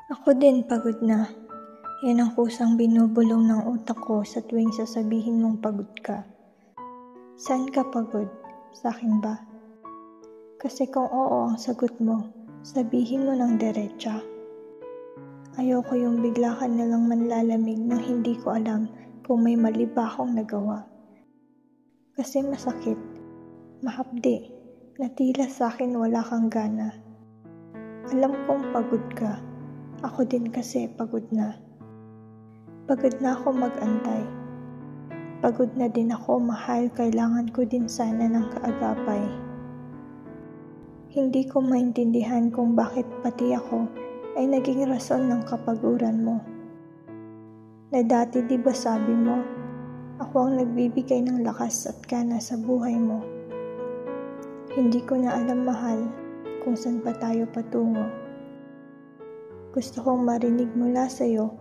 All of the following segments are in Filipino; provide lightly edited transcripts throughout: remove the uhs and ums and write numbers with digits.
Ako din pagod na. Yan ang kusang binubulong ng utak ko sa tuwing sasabihin mong pagod ka. Saan ka pagod? Sa akin ba? Kasi kung oo ang sagot mo, sabihin mo ng diretsa. Ayoko yung bigla ka nalang manlalamig nang hindi ko alam kung may mali ba akong nagawa. Kasi masakit, mahapdi, na tila sa akin wala kang gana. Alam kong pagod ka. Ako din kasi pagod na. Pagod na ako mag-antay. Pagod na din ako, mahal, kailangan ko din sana ng kaagapay. Hindi ko maintindihan kung bakit pati ako ay naging rason ng kapaguran mo. Na dati di ba sabi mo, ako ang nagbibigay ng lakas at gana sa buhay mo. Hindi ko na alam, mahal, kung saan pa tayo patungo. Gusto kong marinig mula sa'yo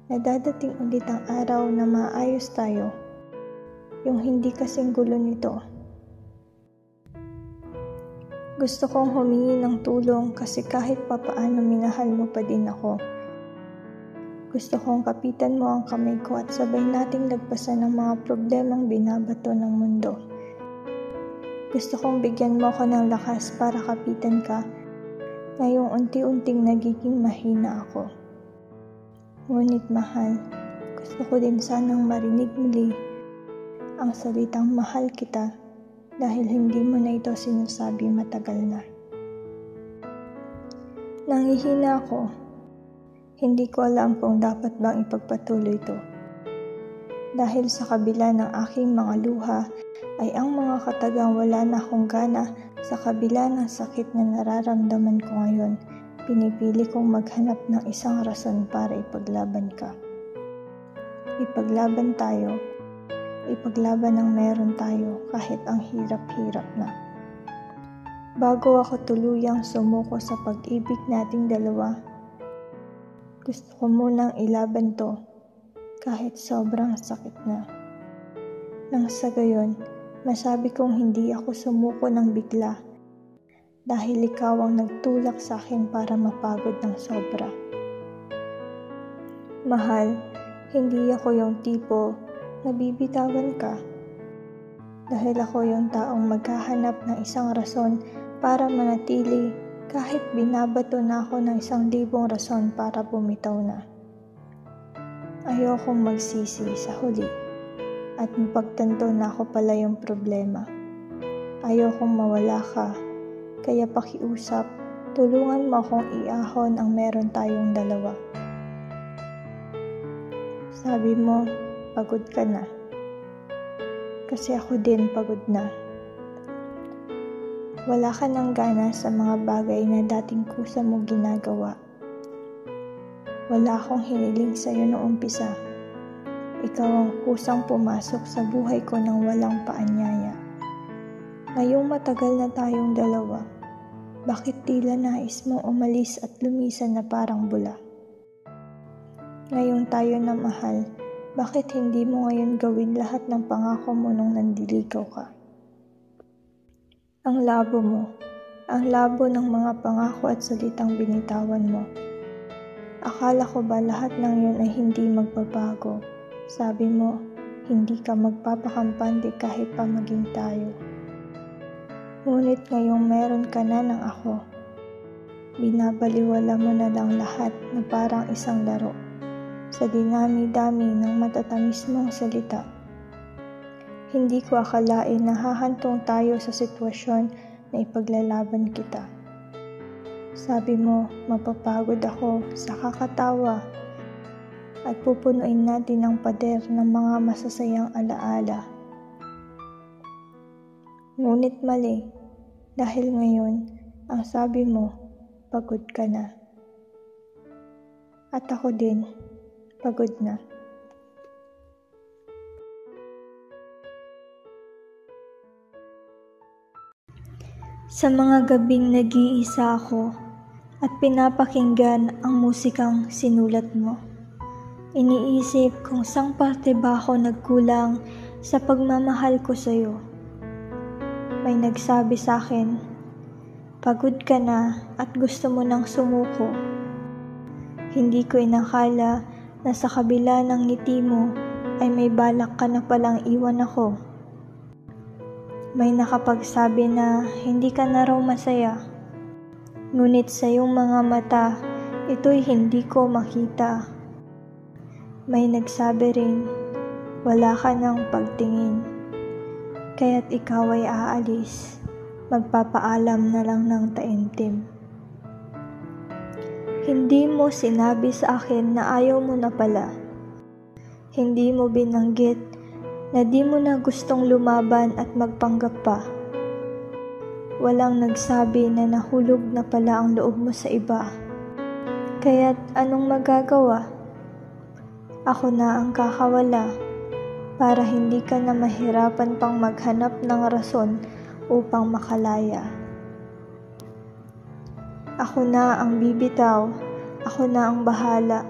na dadating ulit ang araw na maayos tayo, yung hindi kasing gulo nito. Gusto kong humingi ng tulong kasi kahit papaano minahal mo pa din ako. Gusto kong kapitan mo ang kamay ko at sabay nating lagpasan ng mga problemang binabato ng mundo. Gusto kong bigyan mo ako ng lakas para kapitan ka ngayong unti-unting nagiging mahina ako. Ngunit mahal, gusto ko din sanang marinig muli ang salitang mahal kita dahil hindi mo na ito sinasabi matagal na. Nanghihina ako. Hindi ko alam kung dapat bang ipagpatuloy ito. Dahil sa kabila ng aking mga luha ay ang mga katagang wala na akong gana sa kabila ng sakit na nararamdaman ko ngayon. Pinipili kong maghanap ng isang rason para ipaglaban ka. Ipaglaban tayo. Ipaglaban ang meron tayo kahit ang hirap-hirap na. Bago ako tuluyang sumuko sa pag-ibig nating dalawa, gusto ko munang ilaban to kahit sobrang sakit na. Nang sa gayon, masabi kong hindi ako sumuko ng bigla dahil ikaw ang nagtulak sa akin para mapagod ng sobra. Mahal, hindi ako yung tipo na bibitawan ka dahil ako yung taong maghahanap ng isang rason para manatili kahit binabato na ako ng 1,000 rason para bumitaw na. Ayokong magsisi sa huli at mapagtanto na ako pala yung problema. Ayokong mawala ka, kaya pakiusap, tulungan mo akong iahon ang meron tayong dalawa. Sabi mo, pagod ka na. Kasi ako din pagod na. Wala ka ng gana sa mga bagay na dating kusa mo ginagawa. Wala akong hiniling sa'yo noong umpisa. Ikaw ang kusang pumasok sa buhay ko nang walang paanyaya. Ngayong matagal na tayong dalawa, bakit tila nais mong umalis at lumisan na parang bula? Ngayong tayo na mahal, bakit hindi mo ngayon gawin lahat ng pangako mo nung nandiligaw ka? Ang labo mo, ang labo ng mga pangako at salitang binitawan mo. Akala ko ba lahat ng yun ay hindi magbabago? Sabi mo, hindi ka magpapakampante kahit pa maging tayo. Ngunit ngayong meron ka na ng ako, binabaliwala mo na lang lahat na parang isang laro sa dinami-dami ng matatamis mong salita. Hindi ko akalain na hahantong tayo sa sitwasyon na ipaglalaban kita. Sabi mo, mapapagod ako sa kakatawa at pupunuin natin ang pader ng mga masasayang alaala. Ngunit mali, dahil ngayon, ang sabi mo, pagod ka na. At ako din, pagod na. Sa mga gabing nag-iisa ako at pinapakinggan ang musikang sinulat mo, iniisip kung sang parte ba ako nagkulang sa pagmamahal ko sa'yo. May nagsabi sa akin, pagod ka na at gusto mo nang sumuko. Hindi ko inakala na sa kabila ng ngiti mo ay may balak ka na palang iwan ako. May nakapagsabi na hindi ka na raw masaya. Ngunit sa iyong mga mata, ito'y hindi ko makita. May nagsabi rin, wala ka ng pagtingin. Kaya't ikaw ay aalis, magpapaalam na lang ng taimtim. Hindi mo sinabi sa akin na ayaw mo na pala. Hindi mo binanggit na di mo na gustong lumaban at magpanggap pa. Walang nagsabi na nahulog na pala ang loob mo sa iba. Kaya't anong magagawa? Ako na ang kakawala para hindi ka na mahirapan pang maghanap ng rason upang makalaya. Ako na ang bibitaw, ako na ang bahala.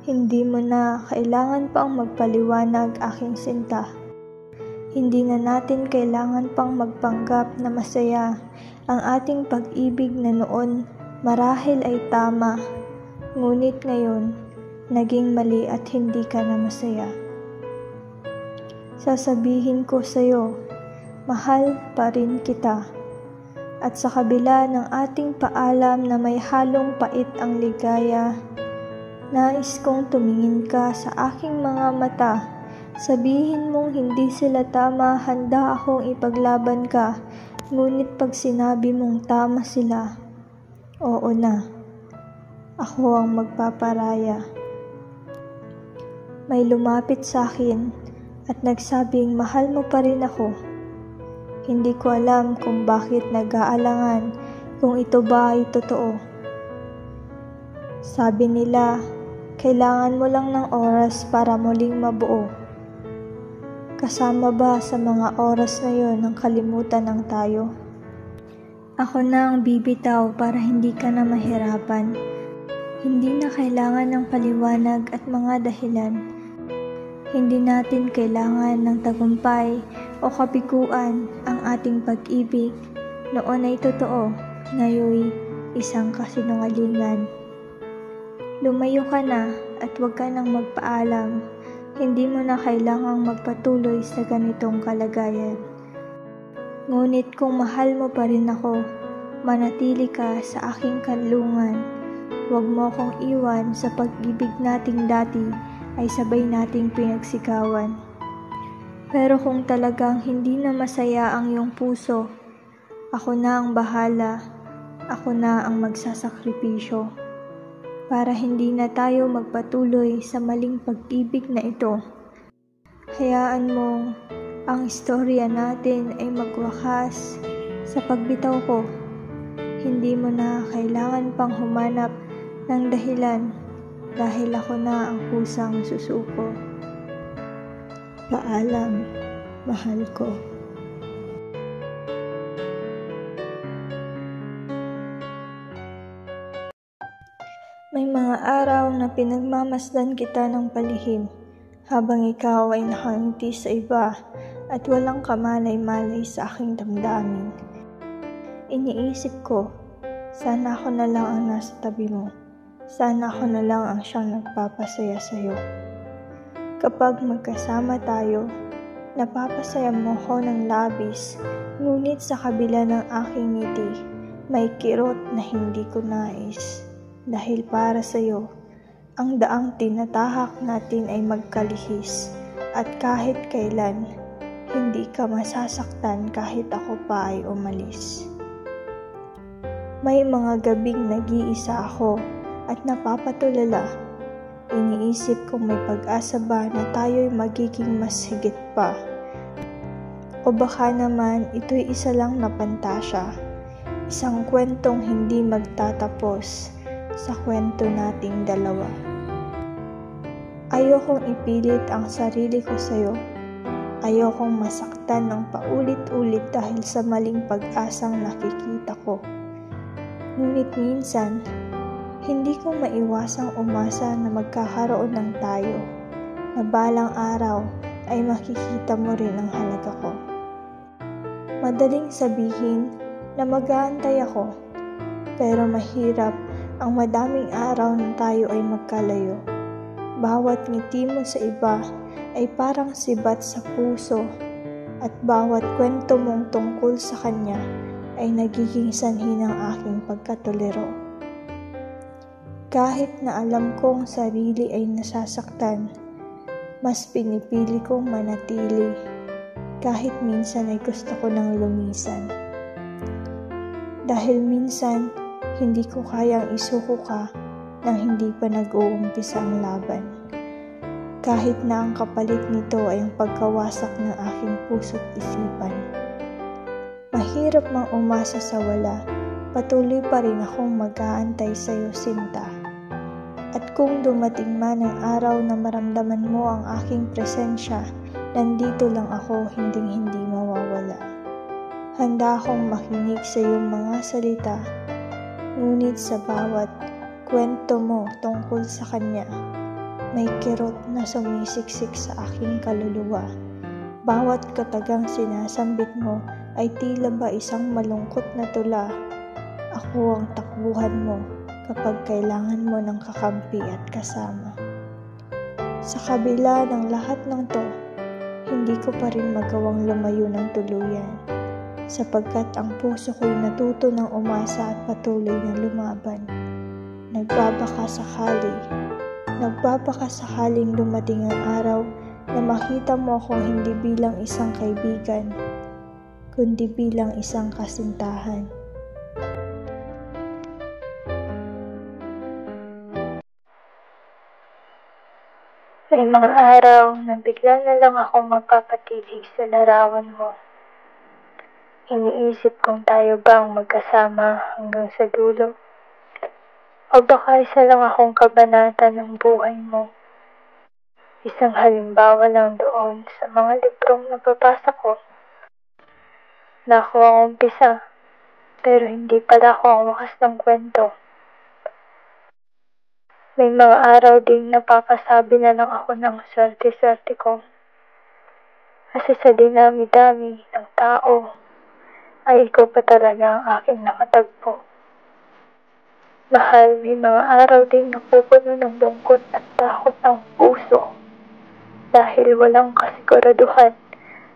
Hindi mo na kailangan pang magpaliwanag aking sinta. Hindi na natin kailangan pang magpanggap na masaya ang ating pag-ibig na noon marahil ay tama. Ngunit ngayon, naging mali at hindi ka na masaya. Sasabihin ko sa'yo, mahal pa rin kita. At sa kabila ng ating paalam na may halong pait ang ligaya, nais kong tumingin ka sa aking mga mata. Sabihin mong hindi sila tama, handa akong ipaglaban ka. Ngunit pag sinabi mong tama sila, oo na, ako ang magpaparaya. May lumapit sa akin at nagsabing mahal mo pa rin ako. Hindi ko alam kung bakit nag-aalangan kung ito ba ay totoo. Sabi nila, kailangan mo lang ng oras para muling mabuo. Kasama ba sa mga oras na yon ng kalimutan ng tayo? Ako na ang bibitaw para hindi ka na mahirapan. Hindi na kailangan ng paliwanag at mga dahilan. Hindi natin kailangan ng tagumpay o kabiguan ang ating pag-ibig. Noon ay totoo, ngayon isang kasinungalingan. Lumayo ka na at huwag ka nang magpaalam. Hindi mo na kailangang magpatuloy sa ganitong kalagayan. Ngunit kung mahal mo pa rin ako, manatili ka sa aking kanlungan. Huwag mo akong iwan sa pag-ibig nating dati ay sabay nating pinagsikawan. Pero kung talagang hindi na masaya ang iyong puso, ako na ang bahala, ako na ang magsasakripisyo. Para hindi na tayo magpatuloy sa maling pag-ibig na ito. Hayaan mong ang istorya natin ay magwakas sa pagbitaw ko. Hindi mo na kailangan pang humanap ng dahilan dahil ako na ang kusang susuko. Paalam, mahal ko. May mga araw na pinagmamasdan kita ng palihim habang ikaw ay nakangiti sa iba at walang kamalay-malay sa aking damdamin. Iniisip ko, sana ako na lang ang nasa tabi mo. Sana ako na lang ang siyang nagpapasaya sa'yo. Kapag magkasama tayo, napapasaya mo ko ng labis, ngunit sa kabila ng aking ngiti, may kirot na hindi ko nais. Dahil para sa'yo, ang daang tinatahak natin ay magkalihis, at kahit kailan, hindi ka masasaktan kahit ako pa ay umalis. May mga gabing nag-iisa ako at napapatulala. Iniisip kong may pag-asa ba na tayo'y magiging mas higit pa. O baka naman ito'y isa lang na pantasya, isang kwentong hindi magtatapos sa kwento nating dalawa. Ayokong ipilit ang sarili ko sa'yo. Ayokong masaktan ng paulit-ulit dahil sa maling pag-asang nakikita ko. Ngunit minsan, hindi ko maiwasang umasa na magkakaroon ng tayo, na balang araw ay makikita mo rin ang halaga ko. Madaling sabihin na mag-aantay ako, pero mahirap ang madaming araw na tayo ay magkalayo. Bawat ngiti mo sa iba ay parang sibat sa puso at bawat kwento mong tungkol sa kanya ay nagiging sanhi ng aking pagkatolero. Kahit na alam kong sarili ay nasasaktan, mas pinipili kong manatili kahit minsan ay gusto ko nang lumisan. Dahil minsan, hindi ko kayang isuko ka nang hindi pa nag-uumpisa ang laban. Kahit na ang kapalit nito ay ang pagkawasak ng aking puso't isipan. Mahirap mang umasa sa wala, patuloy pa rin akong mag-aantay sa'yo, sinta. At kung dumating man ang araw na maramdaman mo ang aking presensya, nandito lang ako, hinding-hindi mawawala. Handa akong makinig sa iyong mga salita, ngunit sa bawat kwento mo tungkol sa kanya, may kirot na sumisiksik sa aking kaluluwa. Bawat katagang sinasambit mo ay tila ba isang malungkot na tula. Ako ang takbuhan mo kapag kailangan mo ng kakampi at kasama. Sa kabila ng lahat ng to, hindi ko pa rin magawang lumayo ng tuluyan, sapagkat ang puso ko'y natuto ng umasa at patuloy na lumaban. Nagbabakasakaling dumating ang araw na makita mo akong hindi bilang isang kaibigan, kundi bilang isang kasintahan. May mga araw na bigla na lang akong mapapatitig sa larawan mo. Iniisip kung tayo bang magkasama hanggang sa dulo. O baka isa lang akong kabanata ng buhay mo. Isang halimbawa lang doon sa mga librong nababasa ko. Na ako ang umpisa, pero hindi pala ako ang wakas ng kwento. May mga araw ding napapasabi na lang ako ng swerte-swerte ko. Kasi sa dinami-dami ng tao, ay ikaw pa talaga ang aking nakatagpo. Mahal, may mga araw ding napupuno ng lungkot at takot ang puso. Dahil walang kasiguraduhan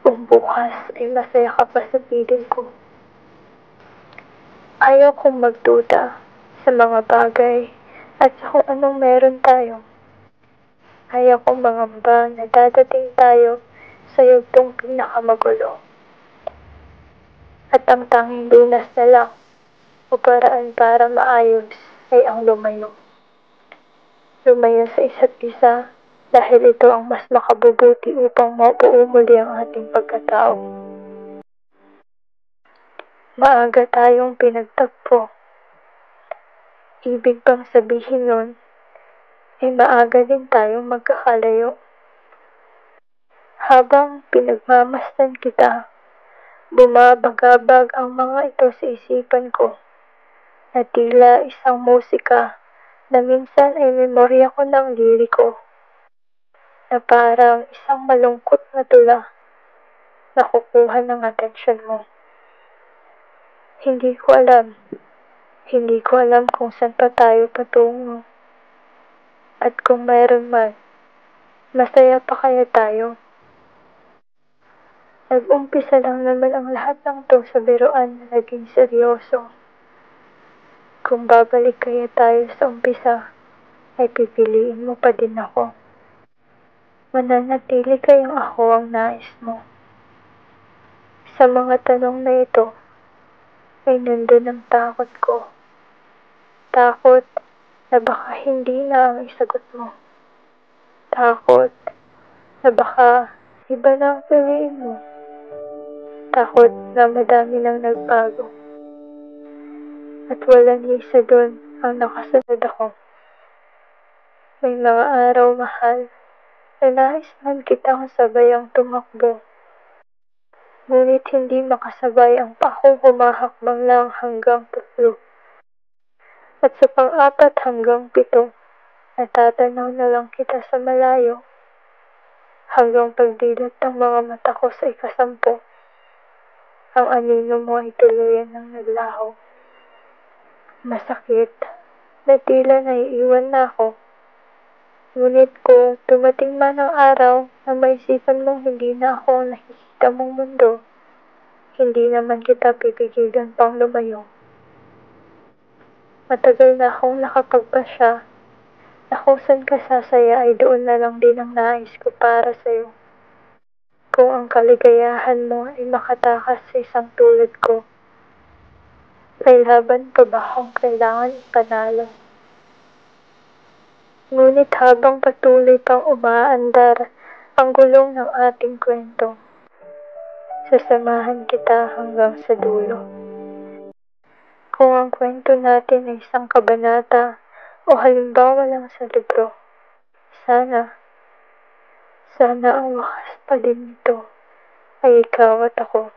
kung bukas ay masaya ka pa sa piling ko. Ayaw kong magduda sa mga bagay at sa kung anong meron tayo. Ayaw kong mangamba na dadating tayo sa yugtong pinakamagulo. At ang tanging lunas na lang o paraan para maayos ay ang lumayo. Lumayo sa isa't isa dahil ito ang mas makabubuti upang mabuo muli ang ating pagkatao. Maaga tayong pinagtagpo. Ibig bang sabihin nun, ay maaga din tayong magkakalayo. Habang pinagmamasdan kita, bumabagabag ang mga ito sa isipan ko, na tila isang musika na minsan ay memorya ko ng liriko, na parang isang malungkot na tula na kukuha ng atensyon mo. Hindi ko alam kung saan pa tayo patungo. At kung mayroon man, masaya pa kaya tayo? Nag-umpisa lang naman ang lahat ng to sa biruan na naging seryoso. Kung babalik kaya tayo sa umpisa, ay pipiliin mo pa din ako. Mananatili kayang ako ang nais mo. Sa mga tanong na ito, ay nandun ang takot ko. Takot na baka hindi na ang isagot mo. Takot na baka iba na ang piliin mo. Takot na madami nang nagbago. At walang isa doon ang nakasunod ako. May mga araw, mahal, na nais man kitang sabayang tumakbo. Ngunit hindi makasabay ang pakong humahakbang lang hanggang 3. At sa 4 hanggang 7, natatanaw na lang kita sa malayo. Hanggang pagdilat ng mga mata ko sa 10, ang anino mo ay tuluyan ng naglaho. Masakit, na tila naiiwan na ako. Ngunit kung dumating man ang araw na maisipan mong hindi na ako ang nakikita mong mundo, hindi naman kita pipigilan pang lumayo. Matagal na akong nakapagpasya na kung saan ka sasaya ay doon na lang din ang nais ko para sa'yo. Kung ang kaligayahan mo ay makatakas sa isang tulad ko, may laban pa ba akong kailangan ipanalo? Ngunit habang patuloy pang umaandar ang gulong ng ating kwento, sasamahan kita hanggang sa dulo. Kung ang kwento natin ay isang kabanata o halimbawa lang sa libro, sana ang wakas pa din nito ay ikaw at ako.